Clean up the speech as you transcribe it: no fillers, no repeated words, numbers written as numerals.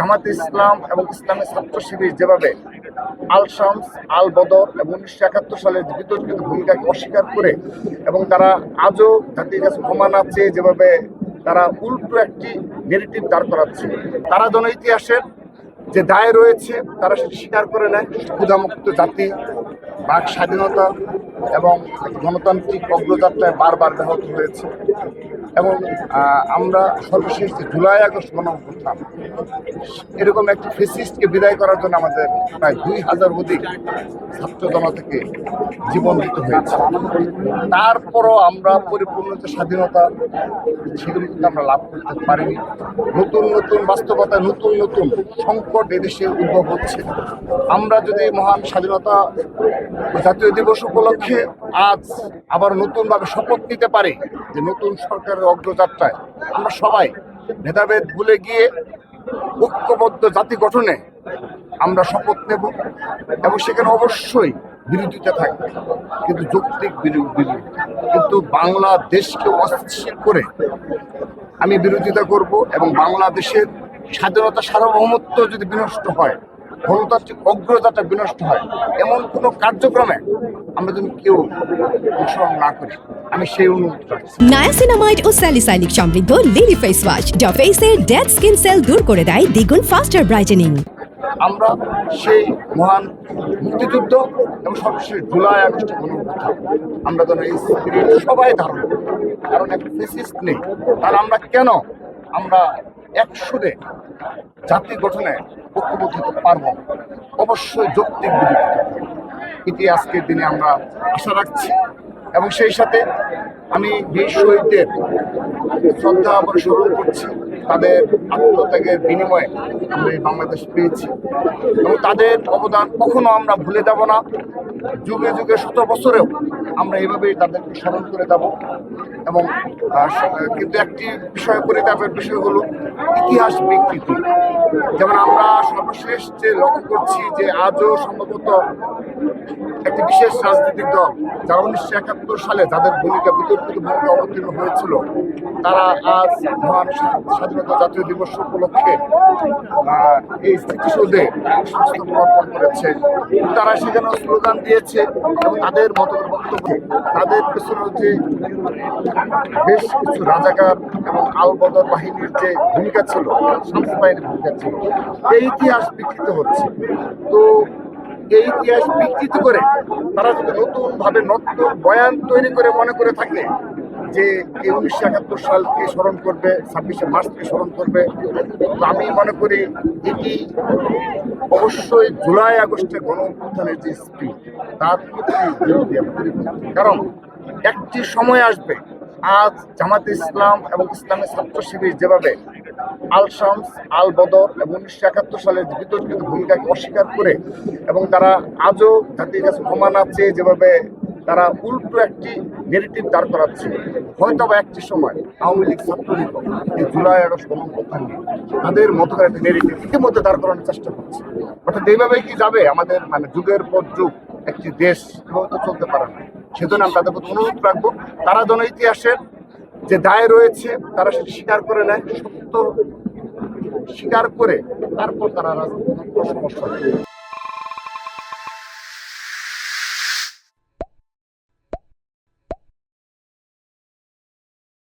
জামাতে ইসলাম এবং ইসলামী ছাত্র শিবির যেভাবে আল শামস আল বদর এবং 1971 সালের বিতর্কিত ভূমিকাকে অস্বীকার করে এবং তারা আজও জাতির কাছে ক্ষমা না চেয়ে যেভাবে তারা উল্টো একটি নেগেটিভ দাঁড় করাচ্ছে, তারা জনইতিহাসের যে দায় রয়েছে তারা সেটি স্বীকার করে নেয়। ক্ষুধামুক্ত জাতি, বাক স্বাধীনতা এবং গণতান্ত্রিক অগ্রযাত্রায় বারবার ব্যাহত হয়েছে এবং আমরা সর্বশেষ যে জুলাই আগস্ট গণঅভ্যুত্থান, এরকম একটি ফেসিস্টকে বিদায় করার জন্য আমাদের প্রায় 2000 অধিক ছাত্র জনতাকে জীবন দিতে হয়েছে। তারপরও আমরা পরিপূর্ণ যে স্বাধীনতা, সেগুলো কিন্তু আমরা লাভ করতে পারিনি। নতুন নতুন বাস্তবতায় নতুন নতুন সংকট এদেশে উদ্ভব হচ্ছে। আমরা যদি মহান স্বাধীনতা জাতীয় দিবস উপলক্ষে আজ আবার নতুনভাবে শপথ নিতে পারি যে নতুন সরকারের অগ্রযাত্রায় আমরা সবাই ভেদাভেদ ভুলে গিয়ে ঐক্যবদ্ধ জাতি গঠনে আমরা শপথ নেব এবং সেখানে অবশ্যই বিরোধিতা থাকবে, কিন্তু যৌক্তিক বিরোধিতা, কিন্তু বাংলাদেশকে অস্থিতিশীল করে আমি বিরোধিতা করব এবং বাংলাদেশের স্বাধীনতা সার্বভৌমত্ব যদি বিনষ্ট হয়, গণতান্ত্রিক অগ্রযাত্রা বিনষ্ট হয়, এমন কোনো কার্যক্রমে আমরা যদি কেউ অনুসরণ না করি, আমি সেই অনুরোধ রাখছি। নায়াসিনামাইড ও স্যালিসাইলিক সমৃদ্ধ লিলি ফেস ওয়াশ যা ফেসের ডেড স্কিন সেল দূর করে দেয় দ্বিগুণ ফাস্টার ব্রাইটেনিং। আমরা সেই মহান মুক্তিযুদ্ধ এবং সর্বশেষ জুলাই আগস্টের গণঅভ্যুত্থান আমরা যেন এই স্পিরিট সবাই ধারণ করি, কারণ একটা ফেসিস্ট নেই। আর আমরা কেন আমরা একসুরে জাতি গঠনে ঐক্যবদ্ধ হতে পারবো? অবশ্যই যৌক্তিক বিরোধিতা, এটি আজকের দিনে আমরা আশা রাখছি এবং সেই সাথে আমি বীর শহীদদের শ্রদ্ধা আবার স্মরণ করছি। তাদের আত্মত্যাগের বিনিময়ে আমরা এই বাংলাদেশ পেয়েছি এবং তাদের অবদান কখনো আমরা ভুলে যাব না। যুগে যুগে 100 বছরেও আমরা এইভাবেই তাদেরকে স্মরণ করে যাব এবং কিন্তু একটি বিষয় পরিতাপের বিষয় হলো ইতিহাস বিকৃতি। যেমন আমরা সর্বশেষ যে লক্ষ্য করছি যে আজও সম্ভবত একটি বিশেষ রাজনৈতিক দল যারা 1971 সালে যাদের বিতর্কিত ভূমিকা অবতীর্ণ হয়েছিল, তারা আজ মহান স্বাধীনতা জাতীয় দিবস উপলক্ষে এই স্মৃতিসৌধে পুষ্পস্তবক করেছে। তারা সেখানে স্লোগান দিয়েছে এবং তাদের মতের বক্তব্যে তাদের পেছনে যে বেশ কিছু রাজাকার এবং আল বদর বাহিনীর যে ভূমিকা ছিল, শামস বাহিনীর ভূমিকা ছিল, এই ইতিহাস বিকৃত হচ্ছে। তো এই ইতিহাস বিকৃত করে তারা যদি নতুনভাবে নতুন বয়ান তৈরি করে মনে করে থাকে যে এই 1971 সালকে স্মরণ করবে, 26শে মার্চকে স্মরণ করবে, তো আমি মনে করি এটি অবশ্যই জুলাই আগস্টে গণঅভ্যুত্থানের যে স্পিরিট তার বিরোধী। কারণ একটি সময় আসবে, আজ জামাতে ইসলাম এবং ইসলামী ছাত্র শিবির যেভাবে আল শামস আল বদর এবং 1971 সালের বিতর্কিত ভূমিকাকে অস্বীকার করে এবং তারা আজও জাতির কাছে ক্ষমা না চেয়ে যেভাবে তারা উল্টো একটি নেগেটিভ দাঁড় করাচ্ছে, হয়তো বা একটি সময় আওয়ামী লীগ ছাত্রলীগ এই জুলাই আগস্ট গণঅভ্যুত্থান নিয়ে তাদের মতো একটা নেগেটিভ ইতিমধ্যে দাঁড় করানোর চেষ্টা করছে। অর্থাৎ এইভাবেই কি যাবে আমাদের যুগের পর যুগ একটি দেশ, এভাবে তো চলতে পারে না। সেজন্য আমি তাদের প্রতি অনুরোধ রাখবো, তারা যেন ইতিহাসের যে দায় রয়েছে তারা সেটি স্বীকার করে নেয়, সত্য স্বীকার করে তারপর তারা রাজনৈতিক সমস্যা